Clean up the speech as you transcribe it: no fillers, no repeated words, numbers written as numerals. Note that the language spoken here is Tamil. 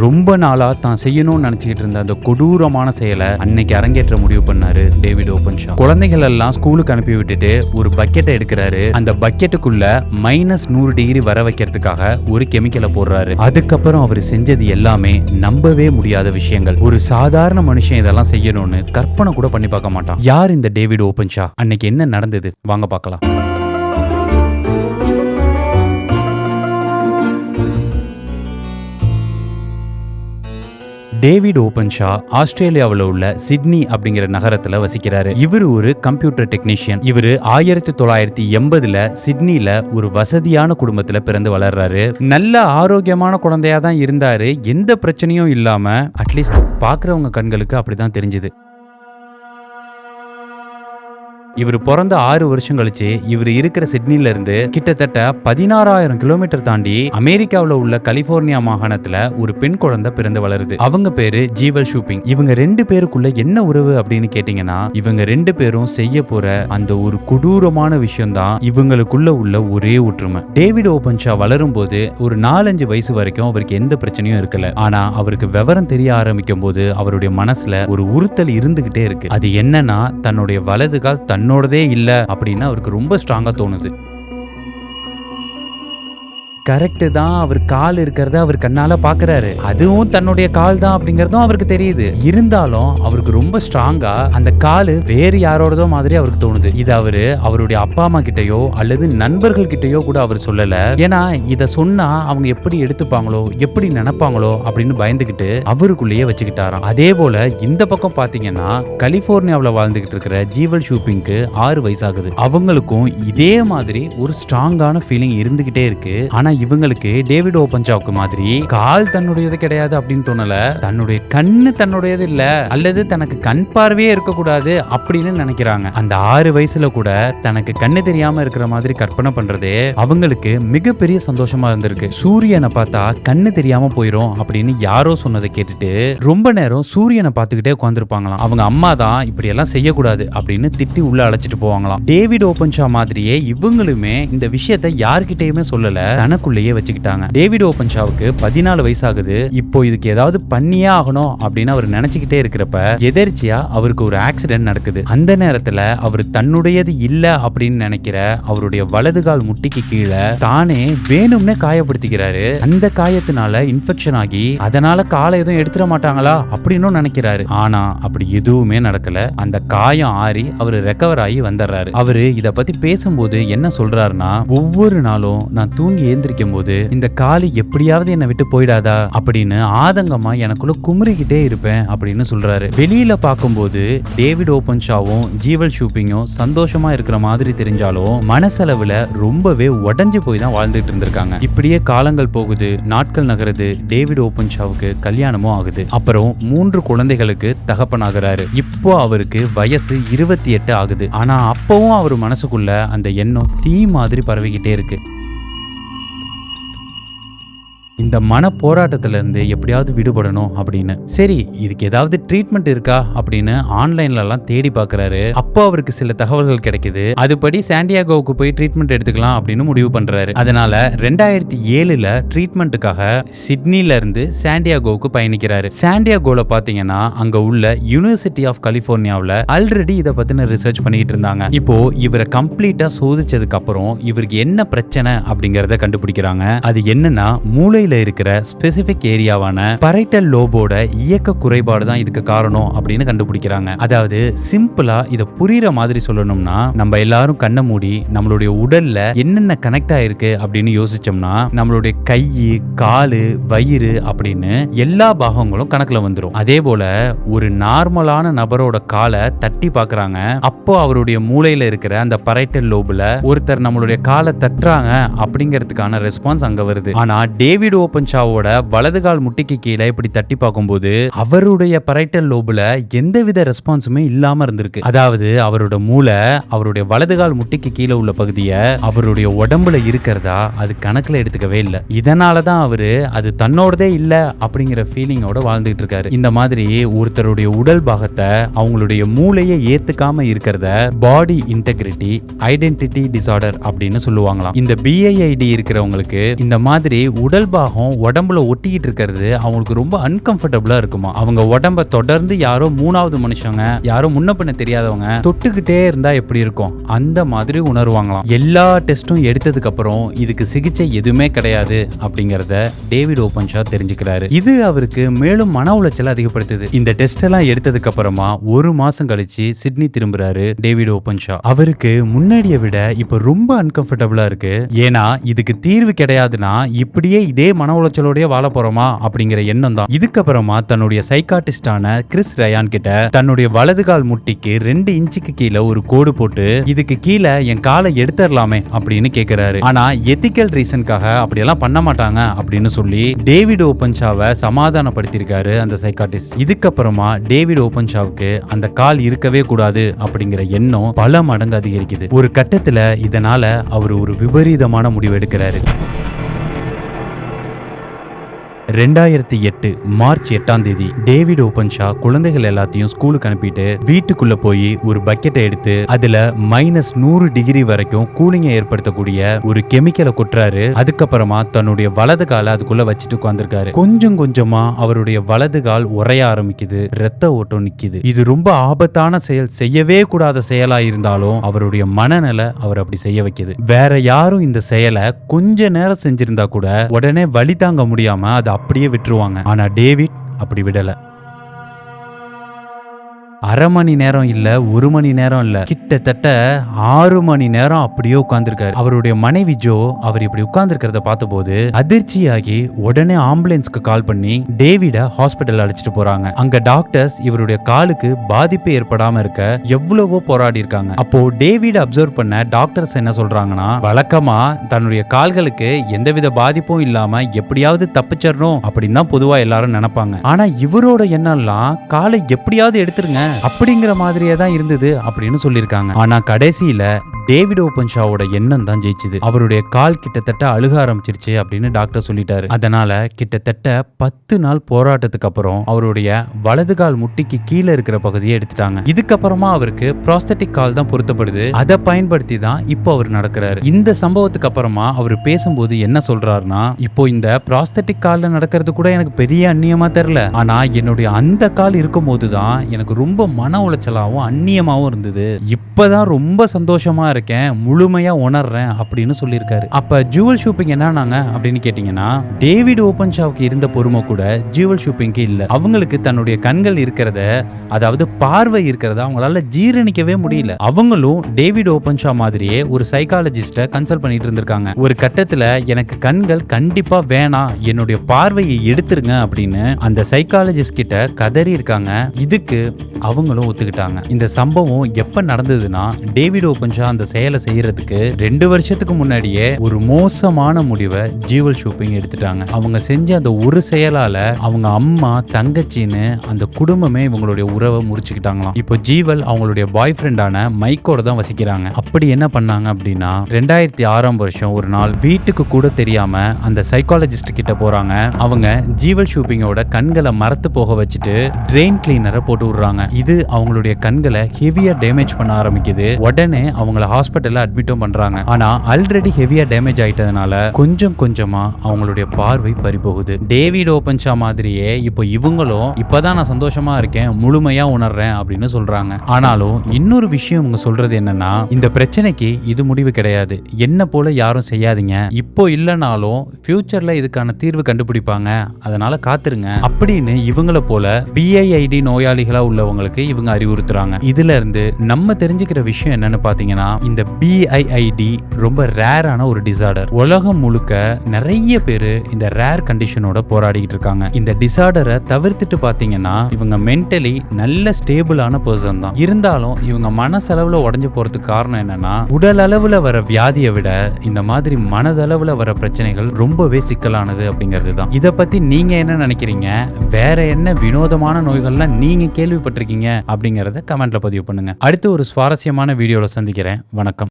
ரொம்ப நாளா தான் செய்யணும்னு நினைச்சிட்டு இருந்த அந்த கொடூரமான செயலை அன்னைக்கு அரங்கேற்ற முடிவு பண்ணாரு டேவிட் ஓபன்ஷா. குழந்தைகள் எல்லாம் ஸ்கூலுக்கு அனுப்பி விட்டுட்டு ஒரு பக்கெட்டை எடுக்கிறாரு. அந்த பக்கெட்டுக்குள்ள -100 வர வைக்கிறதுக்காக ஒரு கெமிக்கலை போடுறாரு. அதுக்கப்புறம் அவர் செஞ்சது எல்லாமே நம்பவே முடியாத விஷயங்கள். ஒரு சாதாரண மனுஷன் இதெல்லாம் செய்யணும்னு கற்பனை கூட பண்ணி பார்க்க மாட்டான். யார் இந்த டேவிட் ஓபன்ஷா? அன்னைக்கு என்ன நடந்தது வாங்க பார்க்கலாம். டேவிட் ஓபன்ஷா ஆஸ்திரேலியாவில் உள்ள சிட்னி அப்படிங்கிற நகரத்துல வசிக்கிறாரு. இவர் ஒரு கம்ப்யூட்டர் டெக்னீஷியன். இவரு 1980 சிட்னில ஒரு வசதியான குடும்பத்துல பிறந்து வளர்றாரு. நல்ல ஆரோக்கியமான குழந்தையா தான் இருந்தாரு. எந்த பிரச்சனையும் இல்லாம, அட்லீஸ்ட் பாக்குறவங்க கண்களுக்கு அப்படிதான் தெரிஞ்சது. இவர் பிறந்த 6 வருஷம் கழிச்சு இவர் இருக்கிற சிட்னில இருந்து கிட்டத்தட்ட 16,000 கிலோமீட்டர் தாண்டி அமெரிக்காவில் உள்ள கலிபோர்னியா மாகாணத்துல ஒரு பெண் குழந்தை பிறந்து வளருது. அவங்க பேரு ஜீவல் ஷூபிங். இவங்க 2 பேருக்குள்ள என்ன உறவு அப்படின்னு கேட்டீங்கன்னா, இவங்க 2 பேரும் செய்ய போற அந்த ஒரு கொடூரமான விஷயம் தான் இவங்களுக்குள்ள உள்ள ஒரே ஒற்றுமை. டேவிட் ஓபன்ஷா வளரும் போது ஒரு 4-5 வயசு வரைக்கும் அவருக்கு எந்த பிரச்சனையும் இருக்கல. ஆனா அவருக்கு விவரம் தெரிய ஆரம்பிக்கும் போது அவருடைய மனசுல ஒரு உறுத்தல் இருந்துகிட்டே இருக்கு. அது என்னன்னா, தன்னுடைய வலது கால் தன்னோடதே இல்ல அப்படின்னு அவருக்கு ரொம்ப ஸ்ட்ராங்கா தோணுது. கரெக்ட் தான், அவர் கால் இருக்கிறத அவர் கண்ணால பாக்குறாரு. அதுவும் தன்னுடைய கால் தான் அப்படிங்கறதும் அவருக்கு தெரியுது. இருந்தாலும் அவருக்கு ரொம்ப ஸ்ட்ராங்கா அந்த காலு வேறு யாரோடதோ மாதிரி அவருக்கு தோணுது. இது அவருடைய அப்பா அம்மா கிட்டயோ அல்லது நண்பர்கள் கிட்டயோ கூட அவர் சொல்லல. ஏன்னா இத சொன்னா அவங்க எப்படி எடுத்துப்பாங்களோ, எப்படி நினைப்பாங்களோ அப்படின்னு பயந்துகிட்டு அவருக்குள்ளேயே வச்சுக்கிட்டாராம். அதே போல இந்த பக்கம் பாத்தீங்கன்னா, கலிபோர்னியாவில் வாழ்ந்துகிட்டு இருக்கிற ஜீவல் ஷூபிங்க்கு 6 வயசு ஆகுது. அவங்களுக்கும் இதே மாதிரி ஒரு ஸ்ட்ராங்கான ஃபீலிங் இருந்துகிட்டே இருக்கு. ஆனா இவங்களுக்கு டேவிட் ஓபன்ஷாவுக்கு மாதிரி கால் தன்னுடையது கிடையாது அப்படின்னு தோணல. தன்னுடைய கண்ணு தன்னுடையது இல்ல, அல்லது தனக்கு கண் பார்வையே இருக்கக்கூடாது அப்படின்னு நினைக்கிறாங்க. அந்த 6 வயசுல கூட தனக்கு கண்ணு தெரியாம இருக்கிற மாதிரி கற்பனை பண்றதே அவங்களுக்கு மிகப்பெரிய சந்தோஷமா இருந்திருக்கு. சூரியனை பார்த்தா கண்ணு தெரியாம போயிரும் அப்படின்னு யாரோ சொன்னதை கேட்டுட்டு ரொம்ப நேரம் சூரியனை பார்த்துக்கிட்டே உட்கார்ந்துருப்பாங்களாம். அவங்க அம்மா தான் இப்படி எல்லாம் செய்யக்கூடாது அப்படின்னு திட்டி உள்ள அழைச்சிட்டு போவாங்களாம். டேவிட் ஓபன்ஷா மாதிரியே இவங்களுமே இந்த விஷயத்தை யார்கிட்டயுமே சொல்லல, தனக்குள்ளேயே வச்சுக்கிட்டாங்க. டேவிட் ஓபன்ஷாவுக்கு 14 வயசு ஆகுது. இப்போ இதுக்கு ஏதாவது பண்ணியே ஆகணும் அப்படின்னு அவர் நினைச்சுக்கிட்டே இருக்கிறப்ப எதேர்ச்சியா அவருக்கு ஒரு ஆக்சிடென்ட் நடக்குது. அந்த நேரத்துல அவர் தன்னுடையது இல்ல அப்படின்னு நினைக்கிற அவருடைய வலது கால் முட்டிக்கு கீழே தானே வேணும்னே காயப்படுத்திக்கிறாரு. அந்த காயத்தினால இன்ஃபெக்ஷன் ஆகி அதனால காலை எதுவும் எடுத்துட மாட்டாங்களா அப்படின்னு நினைக்கிறாரு. ஆனா அப்படி எதுவுமே நடக்கல. அந்த காயம் ஆறி அவரு ரெக்கவர் ஆகி வந்துடுறாரு. அவரு இத பத்தி பேசும்போது என்ன சொல்றாருன்னா, ஒவ்வொரு நாளும் நான் தூங்கி ஏந்திரிக்கும் போது இந்த காலி எப்படியாவது என்னை விட்டு போயிடாதா அப்படின்னு ஆதங்கமா எனக்குள்ள குமுறிக்கிட்டே இருப்பேன் அப்படின்னு சொல்றாரு. வெளியில பார்க்கும்போது டேவிட் ஓபன்ஷாவும் ஜீவல் ஷூபிங்கும் சந்தோஷமா இருக்கிற மாதிரி தெரிஞ்சாலும் மனசளவுல ரொம்பவே உடைஞ்சு போய் தான் வாழ்ந்துட்டு இருந்திருக்காங்க. இப்படியே காலங்கள் போகுது, நாட்கள் நகருது. டேவிட் ஓபன்ஷாவுக்கு கல்யாணமும் ஆகுது. அப்புறம் 3 குழந்தைகளுக்கு தகப்பனாகிறாரு. இப்போ அவருக்கு வயசு 28 ஆகுது. ஆனா அப்பவும் அவர் மனசுக்குள்ள அந்த எண்ணம் தீ மாதிரி பரவிக்கிட்டே இருக்கு. இந்த மன போராட்டத்துல இருந்து எப்படியாவது விடுபடணும் அப்படின்னு. சரி, இதுக்கு ஏதாவது ட்ரீட்மெண்ட் இருக்கா அப்படின்னு ஆன்லைன்ல எல்லாம் தேடி பாக்குறாரு. அப்போ அவருக்கு சில தகவல்கள் கிடைக்குது. அதுபடி சாண்டியாகோவுக்கு போய் ட்ரீட்மெண்ட் எடுத்துக்கலாம் அப்படின்னு முடிவு பண்றாரு. அதனால 2007 ட்ரீட்மெண்ட்டுக்காக சிட்னில இருந்து சாண்டியாகோவுக்கு பயணிக்கிறாரு. சாண்டியாகோல பாத்தீங்கன்னா அங்க உள்ள யூனிவர்சிட்டி ஆஃப் கலிபோர்னியாவில் ஆல்ரெடி இதை பத்தின ரிசர்ச் பண்ணிட்டு இருந்தாங்க. இப்போ இவரை கம்ப்ளீட்டா சோதிச்சதுக்கு அப்புறம் இவருக்கு என்ன பிரச்சனை அப்படிங்கறத கண்டுபிடிக்கிறாங்க. அது என்னன்னா, மூளை இருக்கிற ஸ்பெசிபிக் ஏரியாவான பரைட்டல் லோபோட இயக்க குறைபாடு தான் இதுக்கு காரணம் அப்படின்னு கண்டுபிடிக்கிறாங்க. அதாவது சிம்பிளா இத புரியுற மாதிரி சொல்லணும்னா, நம்ம எல்லாரும் கண்ணை மூடி நம்மளுடைய உடல்ல என்னென்ன கனெக்ட் ஆயிருக்கு அப்படின்னு யோசிச்சோம்னா, நம்மளுடைய கை, காலு, வயிறு அப்படின்னு எல்லா பாகங்களும் கணக்குல வந்துரும். அதே போல ஒரு நார்மலான நபரோட காலை தட்டி பாக்குறாங்க. அப்போ அவருடைய மூளையில இருக்கிற அந்த பரைட்டல் லோபுல ஒருத்தர் நம்மளுடைய காலை தட்டுறாங்க அப்படிங்கிறதுக்கான ரெஸ்பான்ஸ் அங்க வருது. ஆனா டேவிட் ஓபன்ஷாவோட வலது கால் முட்டிக்கு கீழே இப்படி தட்டி பார்க்கும்போது அவருடைய பரைட்டல் லோபுல எந்தவித ரெஸ்பான்ஸுமே இல்லாம இருந்திருக்கு. அதாவது அவரோட மூளை அவருடைய வலது கால் முட்டிக்கு கீழே உள்ள பகுதியை அவருடைய உடம்புல இருக்கிறதா அது கணக்குல எடுத்துக்கவே இல்லை. இதனாலதான் அவரு அது தன்னோடதே இல்ல அப்படிங்கிற ஃபீலிங்கோட வாழ்ந்துட்டு இருக்காரு. இந்த மாதிரி ஒருத்தருடைய உடல் பாகத்தை அவங்களுடைய மூளையை ஏத்துக்காம இருக்கிறத பாடி இன்டெகிரிட்டி ஐடென்டிட்டி டிசார்டர் அப்படின்னு சொல்லுவாங்களாம். இந்த BID இருக்கிறவங்களுக்கு இந்த மாதிரி உடல் பாகம் உடம்புல ஒட்டிக்கிட்டு இருக்கிறது அவங்களுக்கு ரொம்ப அன்கம்ஃபர்டபுளா இருக்குமா. அவங்க உடம்ப தொடர்ந்து யாரோ மூணாவது மனுஷங்க, யாரோ முன்ன பின்ன தெரியாதவங்க தொட்டுக்கிட்டே இருந்தா எப்படி இருக்கும் அந்த மாதிரி உணர்வாங்களாம். எல்லா டெஸ்டும் எடுத்ததுக்கு அப்புறம் இதுக்கு சிகிச்சை எதுவுமே கிடையாது அப்படிங்கறத டேவிட் ஓபன்ஷா தெரிஞ்சுக்கிறாரு. இது அவருக்கு மேலும் மன உளைச்சல் அதிகப்படுத்துது. இந்த டெஸ்ட் எல்லாம் எடுத்ததுக்கு அப்புறமா ஒரு மாசம் கழிச்சு சிட்னி திரும்புறாரு டேவிட் ஓபன்ஷா. அவருக்கு முன்னாடியை விட இப்ப ரொம்ப அன்கம்ஃபர்டபுளா இருக்கு. ஏன்னா இதுக்கு தீர்வு கிடையாதுன்னா இப்படியே இதே மன உளைச்சலோடய வாழ போறோமா அப்படிங்கிற எண்ணம் தான். இதுக்கப்புறமா தன்னுடைய சைக்காட்டிஸ்டான கிறிஸ் ரயான் கிட்ட தன்னுடைய வலது கால் முட்டிக்கு 2 இன்ச்சுக்கு கீழே ஒரு கோடு போட்டு இதுக்கு கீழே என் காலை எடுத்துடலாமே அப்படின்னு கேக்குறாரு. ஆனா எத்திக்கல் ரீசனுக்காக அப்படியெல்லாம் பண்ண மாட்டாங்க அப்படின்னு சொல்லி டேவிட் ஓபன்ஷாவை சமாதானப்படுத்திருக்காரு அந்த சைக்காட்டிஸ்ட். இதுக்கப்புறமா டேவிட் ஓபன்ஷாவுக்கு அந்த கால் இருக்கவே கூடாது அப்படிங்கிற எண்ணம் பல மடங்கு அதிகரிக்குது. ஒரு கட்டத்துல இதனால அவர் ஒரு விபரீதமான முடிவு எடுக்கிறாரு. 2008 மார்ச் 8ஆம் தேதி டேவிட் ஓபன்ஷா குழந்தைகள் எல்லாத்தையும் ஸ்கூலுக்கு அனுப்பிட்டு வீட்டுக்குள்ள போய் ஒரு பக்கெட்டை எடுத்து அதுல -100 டிகிரி வரைக்கும் கூலிங்கை ஏற்படுத்தக்கூடிய ஒரு கெமிக்கலை கொட்டுறாரு. அதுக்கப்புறமா தன்னுடைய வலது காலை அதுக்குள்ள வச்சுட்டு உட்கார்ந்திருக்காரு. கொஞ்சம் கொஞ்சமா அவருடைய வலது கால் உறைய ஆரம்பிக்குது, ரத்த ஓட்டம் நிக்குது. இது ரொம்ப ஆபத்தான செயல், செய்யவே கூடாத செயலா இருந்தாலும் அவருடைய மனநிலை அவர் அப்படி செய்ய வைக்குது. வேற யாரும் இந்த செயலை கொஞ்ச நேரம் செஞ்சிருந்தா கூட உடனே வலி தாங்க முடியாம அதை அப்படியே விட்டுருவாங்க. ஆனா டேவிட் அப்படி விடல. அரை மணி நேரம் இல்ல, 1 மணி நேரம் இல்ல, கிட்டத்தட்ட 6 மணி நேரம் அப்படியே உட்கார்ந்திருக்காரு. அவருடைய மனைவி ஜோ அவர் இப்படி உட்கார்ந்திருக்கிறத பார்த்தபோது அதிர்ச்சியாகி உடனே ஆம்புலன்ஸ்க்கு கால் பண்ணி டேவிட ஹாஸ்பிட்டல் அழைச்சிட்டு போறாங்க. அங்க டாக்டர்ஸ் இவருடைய காலுக்கு பாதிப்பு ஏற்படாம இருக்க எவ்வளவோ போராடி இருக்காங்க. அப்போ டேவிட அப்சர்வ் பண்ண டாக்டர்ஸ் என்ன சொல்றாங்கன்னா, வழக்கமா தன்னுடைய கால்களுக்கு எந்தவித பாதிப்பும் இல்லாம எப்படியாவது தப்பிச்சிடணும் அப்படின்னு தான் பொதுவா எல்லாரும் நினைப்பாங்க. ஆனா இவரோட எண்ணம்லாம் காலை எப்படியாவது எடுத்துருங்க அப்படிங்கிற மாதிரியே தான் இருந்தது அப்படின்னு சொல்லியிருக்காங்க. ஆனா கடைசியில டேவிட் ஓபன்ஷாவோட எண்ணம் தான் ஜெயிச்சுது. அவருடைய கால் கிட்டத்தட்ட அழுக ஆரம்பிச்சிருச்சு அப்படின்னு டாக்டர் சொல்லிட்டாரு. அதனால கிட்டத்தட்ட 10 நாள் போராட்டத்துக்கு அப்புறம் அவருடைய வலது கால் முட்டிக்கு கீழே இருக்கிற பகுதியை எடுத்துட்டாங்க. இதுக்கப்புறமா அவருக்கு ப்ராஸ்தட்டிக் கால் தான் பொருத்தப்படுது. அதை பயன்படுத்தி தான் இப்போ அவர் நடக்கிறாரு. இந்த சம்பவத்துக்கு அப்புறமா அவர் பேசும்போது என்ன சொல்றாருன்னா, இப்போ இந்த ப்ராஸ்தட்டிக் கால்ல நடக்கிறது கூட எனக்கு பெரிய அந்நியமா தெரியல, ஆனா என்னுடைய அந்த கால் இருக்கும் போதுதான் எனக்கு ரொம்ப மன உளைச்சலாவும் அந்நியமாவும் இருந்தது. இப்பதான் ரொம்ப சந்தோஷமா இருக்கேன், முழுமையா உணர்றேன் அப்படின்னு சொல்லியிருக்காரு. அப்ப ஜுவல் ஷூப்பிங் என்னன்னாங்க அப்படின்னு கேட்டீங்கன்னா, டேவிட் ஓபன்ஷாவுக்கு இருந்த பொறுமை கூட ஜுவல் ஷூப்பிங்க்கு இல்ல. அவங்களுக்கு தன்னுடைய கண்கள் இருக்கிறத, அதாவது பார்வை இருக்கிறத அவங்களால ஜீரணிக்கவே முடியல. அவங்களும் டேவிட் ஓபன்ஷா மாதிரியே ஒரு சைக்காலஜிஸ்ட கன்சல்ட் பண்ணிட்டு இருந்திருக்காங்க. ஒரு கட்டத்துல எனக்கு கண்கள் கண்டிப்பா வேணாம், என்னுடைய பார்வையை எடுத்துருங்க அப்படின்னு அந்த சைக்காலஜிஸ்ட் கிட்ட கதறி இருக்காங்க. இதுக்கு அவங்களும் ஒத்துக்கிட்டாங்க. இந்த சம்பவம் எப்ப நடந்ததுன்னா, டேவிட் ஓபன்ஷா அந்த செயலை செய்யறதுக்கு 2 வருஷத்துக்கு முன்னாடியே ஒரு மோசமான முடிவை ஜுவல் ஷூப்பிங் எடுத்துட்டாங்க. அவங்க செஞ்ச அந்த ஒரு செயலால அவங்க அம்மா, தங்கச்சின்னு அந்த குடும்பமே இவங்களுடைய உறவை முறிச்சுக்கிட்டாங்களாம். இப்போ ஜீவல் அவங்களுடைய பாய் ஃப்ரெண்டான மைக்கோட தான் வசிக்கிறாங்க. அப்படி என்ன பண்ணாங்க அப்படின்னா, 2006ஆம் வருஷம் ஒரு நாள் வீட்டுக்கு கூட தெரியாம அந்த சைக்காலஜிஸ்ட் கிட்ட போறாங்க. அவங்க ஜீவல் ஷூப்பிங்கோட கண்களை மரத்து போக வச்சுட்டு ட்ரெயின் கிளீனரை போட்டு விடுறாங்க. இது அவங்களுடைய கண்களை ஹெவியா டேமேஜ் பண்ண ஆரம்பிக்குது. உடனே அவங்கள ஹாஸ்பிட்டல்ல அட்மிட்டும் பண்றாங்க. ஆனா ஆல்ரெடி ஹெவியா டேமேஜ் ஆயிட்டதுனால கொஞ்சம் கொஞ்சமா அவங்களுடைய பார்வை பறிபோகுது. டேவிட் ஓபன்ஷா மாதிரியே இப்போ இவங்களும் இப்பதான் நான் சந்தோஷமா இருக்கேன், முழுமையா உணர்றேன் அப்படின்னு சொல்றாங்க. ஆனாலும் இன்னொரு விஷயம் இவங்க சொல்றது என்னன்னா, இந்த பிரச்சனைக்கு இது முடிவு கிடையாது, என்ன போல யாரும் செய்யாதீங்க, இப்போ இல்லைனாலும் ஃபியூச்சர்ல இதுக்கான தீர்வு கண்டுபிடிப்பாங்க, அதனால காத்துருங்க அப்படின்னு இவங்கள போல பிஐஐடி நோயாளிகளா உள்ளவங்களுக்கு இவங்க அறிவுறுத்துறாங்க. இதுல இருந்து நம்ம தெரிஞ்சுக்கிற விஷயம் என்னன்னு பாத்தீங்கன்னா, இந்த பிஐஐடி ரொம்ப ரேரான ஒரு டிசார்டர். உலகம் முழுக்க நிறைய பேரு இந்த ரேர் கண்டிஷனோட போராடிட்டு இருக்காங்க. இந்த டிசார்டரை தவிர்த்துட்டு பாத்தீங்கன்னா, இவங்க மென்டலி நல்ல ஸ்டேபிளான பர்சன் தான். இருந்தாலும் இவங்க மனசளவுல உடஞ்சு போறதுக்கு காரணம் என்னன்னா, உடல் அளவுல வர வியாதியை விட இந்த மாதிரி மனதளவுல வர பிரச்சனைகள் ரொம்பவே சிக்கலானது அப்படிங்கிறது தான். இத பத்தி நீங்க என்ன நினைக்கிறீங்க? வேற என்ன வினோதமான நோய்கள்லாம் நீங்க கேள்விப்பட்டிருக்கீங்க அப்படிங்கறத கமெண்ட்ல பதிவு பண்ணுங்க. அடுத்து ஒரு சுவாரஸ்யமான வீடியோல சந்திக்கிறேன். வணக்கம்.